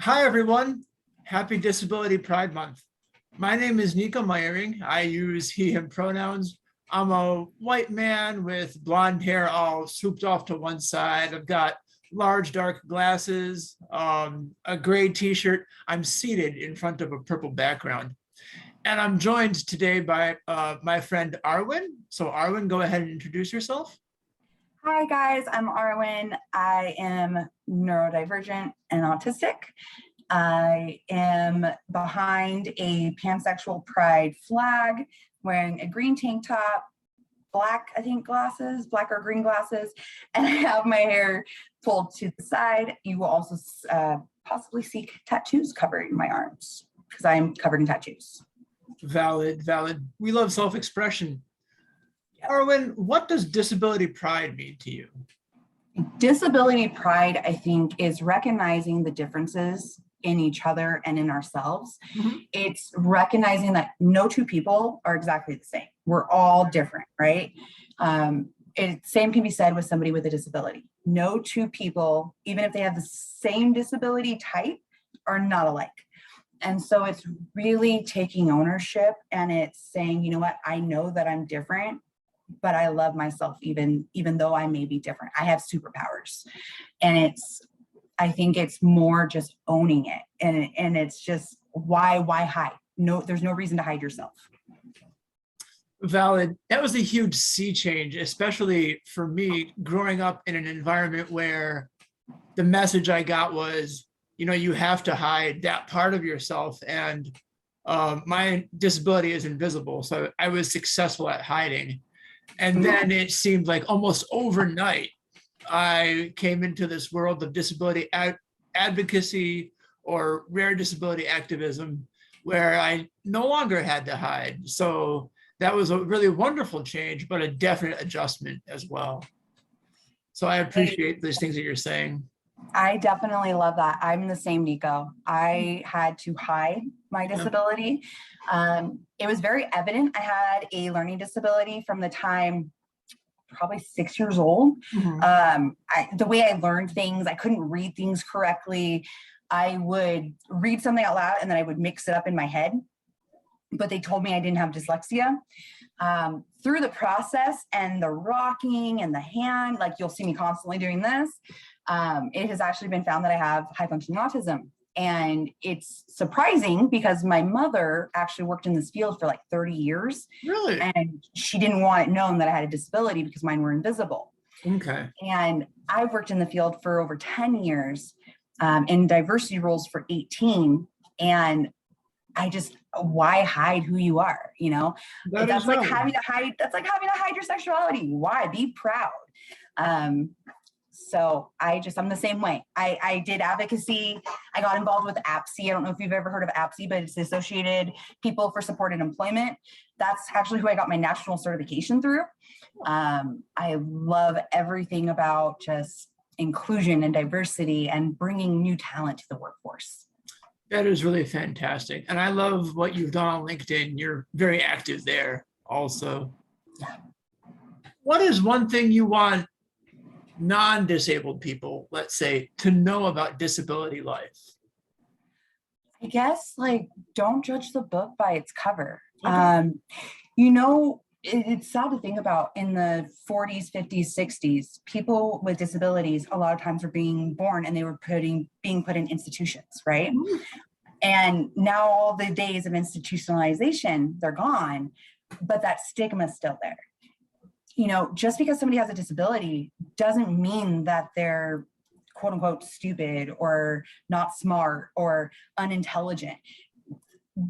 Hi, everyone. Happy Disability Pride Month. My name is Nico Meyering. I use he, him pronouns. I'm a white man with blonde hair all swooped off to one side. I've got large dark glasses, a gray t-shirt. I'm seated in front of a purple background. And I'm joined today by my friend Arwyn. So Arwyn, go ahead and introduce yourself. Hi guys, I'm Arwyn. I am neurodivergent and autistic. I am behind a pansexual pride flag, wearing a green tank top, black, I think glasses, black or green glasses, and I have my hair pulled to the side. You will also possibly see tattoos covering my arms because I'm covered in tattoos. Valid, valid. We love self-expression. Yep. Arwyn, what does disability pride mean to you? Disability pride, I think, is recognizing the differences in each other and in ourselves. Mm-hmm. It's recognizing that no two people are exactly the same. We're all different, right? Same can be said with somebody with a disability. No two people, even if they have the same disability type, are not alike. And so it's really taking ownership, and it's saying, you know what, I know that I'm different, but I love myself even though I may be different. I have superpowers. And I think it's more just owning it. And it's just why hide? No, there's no reason to hide yourself. Valid. That was a huge sea change, especially for me growing up in an environment where the message I got was, you have to hide that part of yourself. And my disability is invisible. So I was successful at hiding. And then it seemed like almost overnight, I came into this world of disability advocacy or rare disability activism, where I no longer had to hide. So that was a really wonderful change, but a definite adjustment as well. So I appreciate these things that you're saying. I definitely love that. I'm the same, Nico. I had to hide my disability. It was very evident. I had a learning disability from the time probably 6 years old. Mm-hmm. The way I learned things, I couldn't read things correctly. I would read something out loud and then I would mix it up in my head. But they told me I didn't have dyslexia. Through the process and the rocking and the hand, like you'll see me constantly doing this, it has actually been found that I have high functioning autism. And it's surprising because my mother actually worked in this field for like 30 years. Really? And she didn't want it known that I had a disability because mine were invisible. Okay. And I've worked in the field for over 10 years, in diversity roles for 18. And why hide who you are? That's like having to hide. That's like having to hide your sexuality. Why? Be proud. So I'm the same way. I did advocacy. I got involved with APSE. I don't know if you've ever heard of APSE, but it's the Associated People for Supported Employment. That's actually who I got my national certification through. I love everything about just inclusion and diversity and bringing new talent to the workforce. That is really fantastic. And I love what you've done on LinkedIn. You're very active there also. Yeah. What is one thing you want non-disabled people, let's say, to know about disability life? I guess, don't judge the book by its cover. Okay. It's sad to think about. In the 40s, 50s, 60s, people with disabilities a lot of times were being born and they were being put in institutions, right? Mm-hmm. And now all the days of institutionalization, they're gone, but that stigma is still there. Just because somebody has a disability doesn't mean that they're quote unquote stupid or not smart or unintelligent.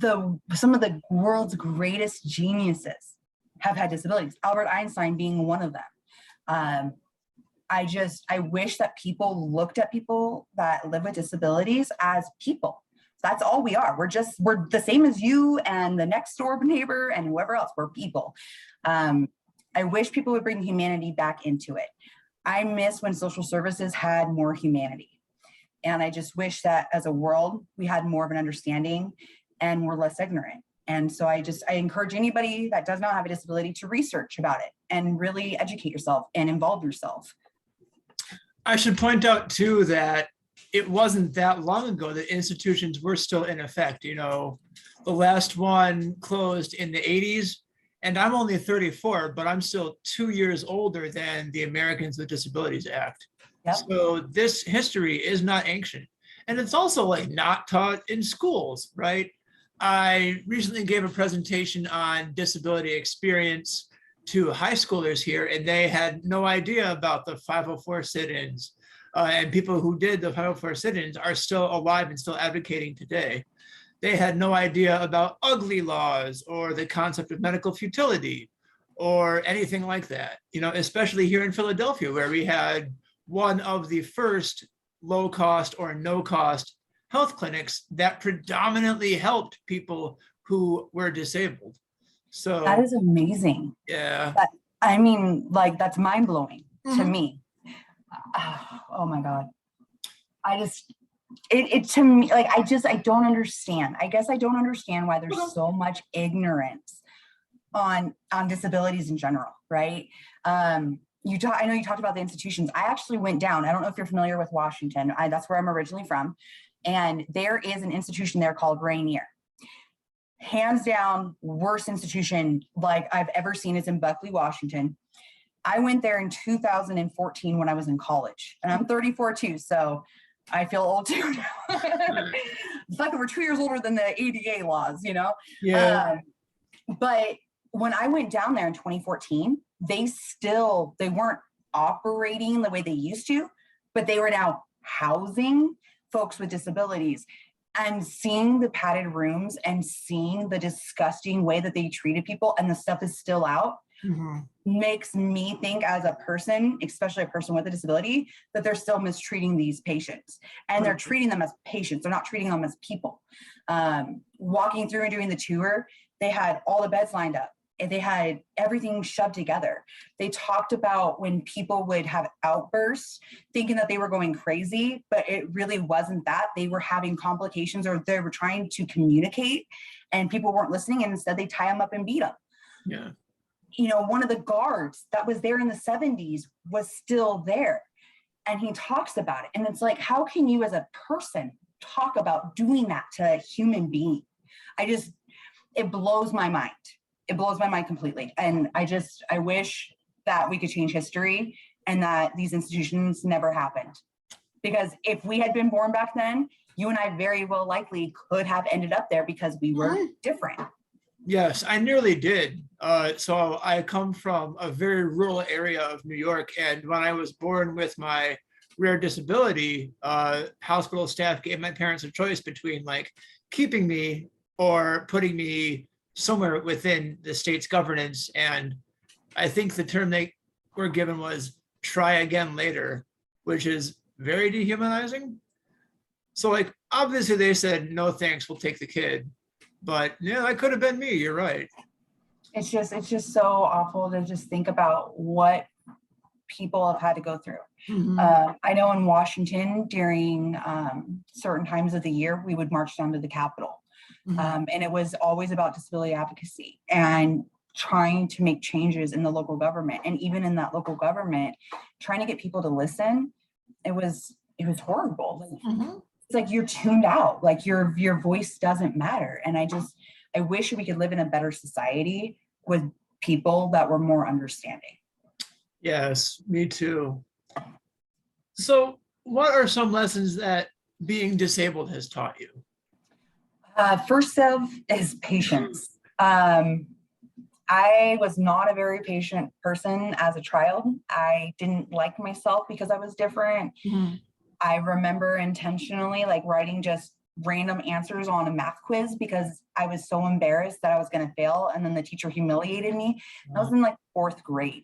Some of the world's greatest geniuses have had disabilities, Albert Einstein being one of them. I wish that people looked at people that live with disabilities as people. That's all we are. We're the same as you and the next door neighbor and whoever else. We're people. I wish people would bring humanity back into it. I miss when social services had more humanity. And I just wish that as a world, we had more of an understanding and we're less ignorant. And so I encourage anybody that does not have a disability to research about it and really educate yourself and involve yourself. I should point out too that it wasn't that long ago that institutions were still in effect. You know, the last one closed in the 80s, and I'm only 34, but I'm still 2 years older than the Americans with Disabilities Act. Yep. So this history is not ancient. And it's also like not taught in schools, right? I recently gave a presentation on disability experience to high schoolers here, and they had no idea about the 504 sit-ins. And people who did the 504 sit-ins are still alive and still advocating today. They had no idea about ugly laws or the concept of medical futility or anything like that, you know, especially here in Philadelphia, where we had one of the first low cost or no cost health clinics that predominantly helped people who were disabled. So That is amazing. yeah. I mean, like, that's mind blowing to Mhm. me. Oh my God. It to me, like, I don't understand. I guess I don't understand why there's so much ignorance on disabilities in general, right? I know you talked about the institutions. I actually went down. I don't know if you're familiar with Washington. That's where I'm originally from. And there is an institution there called Rainier. Hands down, worst institution like I've ever seen is in Buckley, Washington. I went there in 2014 when I was in college, and I'm 34 too, so I feel old too. It's like we're 2 years older than the ADA laws, you know? Yeah. But when I went down there in 2014, they weren't operating the way they used to, but they were now housing folks with disabilities. And seeing the padded rooms and seeing the disgusting way that they treated people, and the stuff is still out, makes me think, as a person, especially a person with a disability, that they're still mistreating these patients, and they're treating them as patients. They're not treating them as people. Walking through and doing the tour, they had all the beds lined up. They had everything shoved together. They talked about when people would have outbursts thinking that they were going crazy, but it really wasn't that. They were having complications, or they were trying to communicate and people weren't listening, and instead they tie them up and beat them. Yeah. You know, one of the guards that was there in the 70s was still there, and he talks about it. And it's like, how can you as a person talk about doing that to a human being? It blows my mind. It blows my mind completely. And I wish that we could change history and that these institutions never happened. Because if we had been born back then, you and I very well likely could have ended up there because we were different. Yes, I nearly did. So I come from a very rural area of New York. And when I was born with my rare disability, hospital staff gave my parents a choice between like keeping me or putting me somewhere within the state's governance. And I think the term they were given was try again later, which is very dehumanizing. So like, obviously they said, no, thanks, we'll take the kid. But yeah, that could have been me. You're right. It's just so awful to just think about what people have had to go through. I know in Washington, during certain times of the year, we would march down to the Capitol. And it was always about disability advocacy and trying to make changes in the local government. And even in that local government, trying to get people to listen, it was horrible. It's like you're tuned out, like your voice doesn't matter. And I wish we could live in a better society with people that were more understanding. Yes, me too. So what are some lessons that being disabled has taught you? First is patience. I was not a very patient person as a child. I didn't like myself because I was different. I remember intentionally like writing just random answers on a math quiz because I was so embarrassed that I was going to fail. And then the teacher humiliated me. I was in like 4th grade.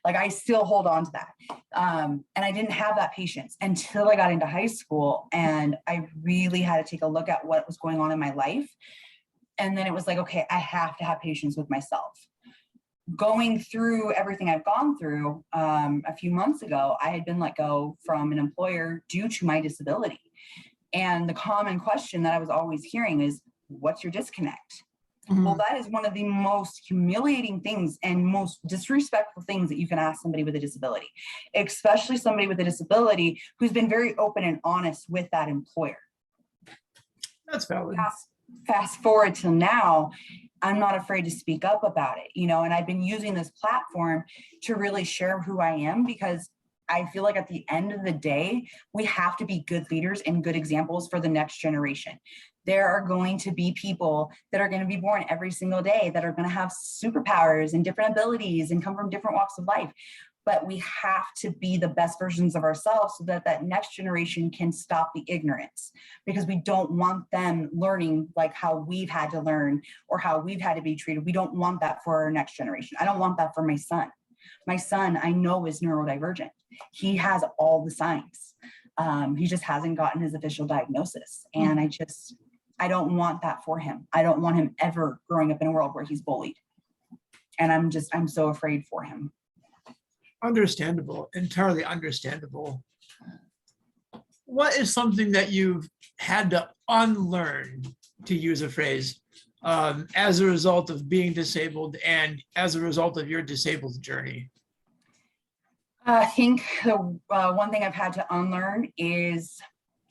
Like I still hold on to that. And I didn't have that patience until I got into high school, and I really had to take a look at what was going on in my life. And then it was like, okay, I have to have patience with myself. Going through everything I've gone through, a few months ago, I had been let go from an employer due to my disability. And the common question that I was always hearing is, what's your disconnect? Well, Mhm. that is one of the most humiliating things and most disrespectful things that you can ask somebody with a disability, especially somebody with a disability who's been very open and honest with that employer. That's valid. Fast forward till now, I'm not afraid to speak up about it, and I've been using this platform to really share who I am, because I feel like at the end of the day, we have to be good leaders and good examples for the next generation. There are going to be people that are going to be born every single day that are going to have superpowers and different abilities and come from different walks of life. But we have to be the best versions of ourselves so that that next generation can stop the ignorance, because we don't want them learning like how we've had to learn or how we've had to be treated. We don't want that for our next generation. I don't want that for my son. My son, I know, is neurodivergent. He has all the signs. He just hasn't gotten his official diagnosis. And I don't want that for him. I don't want him ever growing up in a world where he's bullied. And I'm so afraid for him. Understandable, entirely understandable. What is something that you've had to unlearn, to use a phrase, as a result of being disabled and as a result of your disabled journey? I think the one thing I've had to unlearn is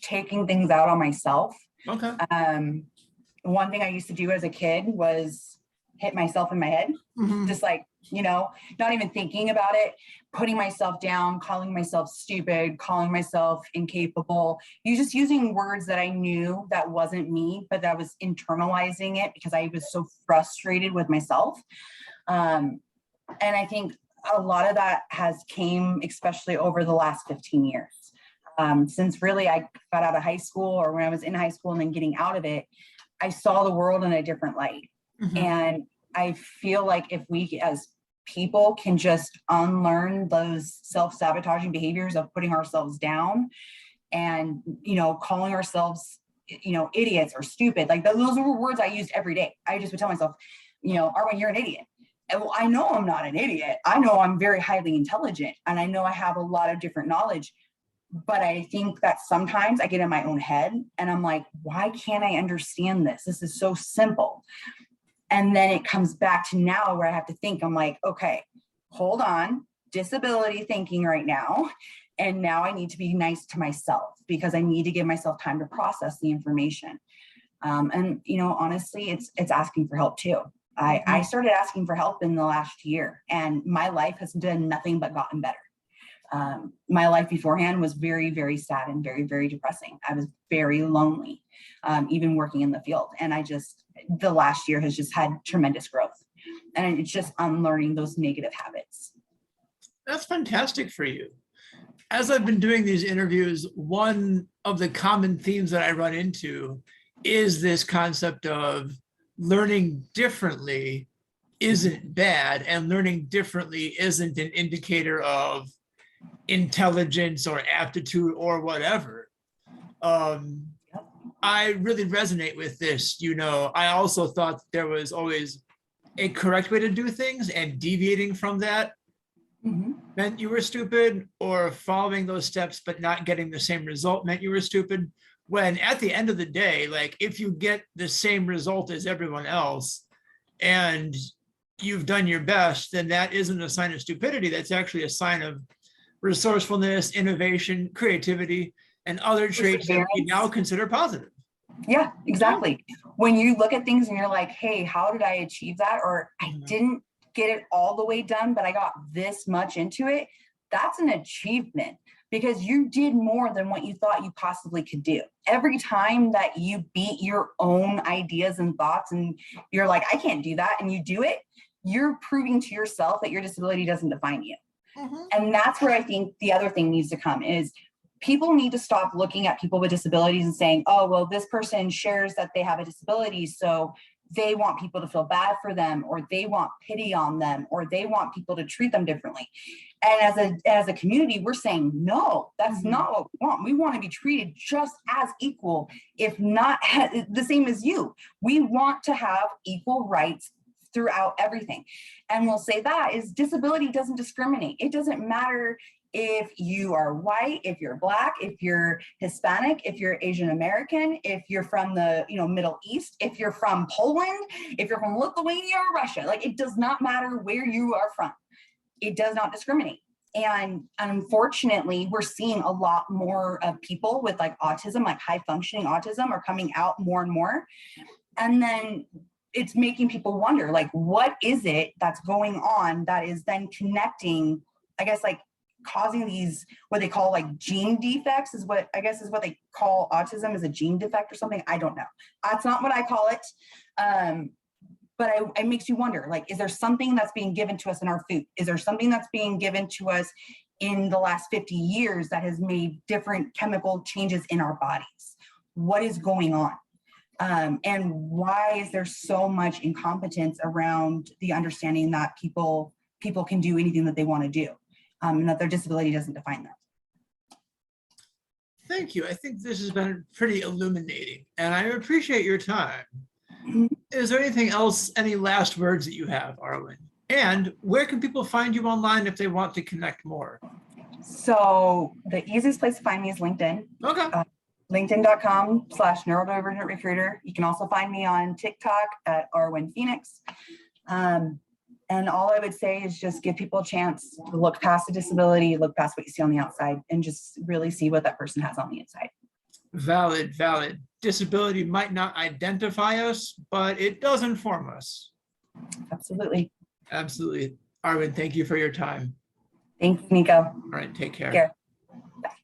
taking things out on myself. Okay. One thing I used to do as a kid was hit myself in my head, just like, not even thinking about it, putting myself down, calling myself stupid, calling myself incapable. You just using words that I knew that wasn't me, but that was internalizing it because I was so frustrated with myself. And I think a lot of that has came, especially over the last 15 years. Since really I got out of high school, or when I was in high school and then getting out of it, I saw the world in a different light. And I feel like if we as people can just unlearn those self-sabotaging behaviors of putting ourselves down and, calling ourselves, idiots or stupid, like those were words I used every day. I just would tell myself, Arwyn, you're an idiot. And well, I know I'm not an idiot. I know I'm very highly intelligent, and I know I have a lot of different knowledge. But I think that sometimes I get in my own head and I'm like, why can't I understand this? This is so simple. And then it comes back to now where I have to think, I'm like, okay, hold on, disability thinking right now. And now I need to be nice to myself because I need to give myself time to process the information. And, honestly, it's asking for help too. I started asking for help in the last year, and my life has done nothing but gotten better. My life beforehand was very, very sad and very, very depressing. I was very lonely, even working in the field. And the last year has just had tremendous growth. And it's just unlearning those negative habits. That's fantastic for you. As I've been doing these interviews, one of the common themes that I run into is this concept of learning differently isn't bad, and learning differently isn't an indicator of intelligence or aptitude or whatever. I really resonate with this. I also thought there was always a correct way to do things, and deviating from that meant you were stupid, or following those steps but not getting the same result meant you were stupid. When at the end of the day, like, if you get the same result as everyone else and you've done your best, then that isn't a sign of stupidity. That's actually a sign of resourcefulness, innovation, creativity, and other traits that we now consider positive. Yeah, exactly. When you look at things and you're like, hey, how did I achieve that? Or I didn't get it all the way done, but I got this much into it. That's an achievement, because you did more than what you thought you possibly could do. Every time that you beat your own ideas and thoughts and you're like, I can't do that, and you do it, you're proving to yourself that your disability doesn't define you. And that's where I think the other thing needs to come is people need to stop looking at people with disabilities and saying, oh, well, this person shares that they have a disability, so they want people to feel bad for them, or they want pity on them, or they want people to treat them differently. And as a community, we're saying, no, that's not what we want. We want to be treated just as equal, if not the same as you. We want to have equal rights throughout everything. And we'll say that is disability doesn't discriminate. It doesn't matter if you are white, if you're Black, if you're Hispanic, if you're Asian American, if you're from the Middle East, if you're from Poland, if you're from Lithuania or Russia, like it does not matter where you are from. It does not discriminate. And unfortunately, we're seeing a lot more of people with like autism, like high functioning autism, are coming out more and more. And then it's making people wonder, like, what is it that's going on that is then connecting, I guess, like causing these, what they call like gene defects is what they call autism, is a gene defect or something. I don't know. That's not what I call it. But it makes you wonder, like, is there something that's being given to us in our food? Is there something that's being given to us in the last 50 years that has made different chemical changes in our bodies? What is going on? And why is there so much incompetence around the understanding that people can do anything that they want to do, and that their disability doesn't define them? Thank you. I think this has been pretty illuminating, and I appreciate your time. Is there anything else, any last words that you have, Arwyn? And where can people find you online if they want to connect more? So the easiest place to find me is LinkedIn. Okay. LinkedIn.com/neurodivergent recruiter. You can also find me on TikTok at Arwyn Phoenix. And all I would say is just give people a chance to look past the disability, look past what you see on the outside, and just really see what that person has on the inside. Valid, valid. Disability might not identify us, but it does inform us. Absolutely. Absolutely. Arwyn, thank you for your time. Thanks, Nico. All right, take care.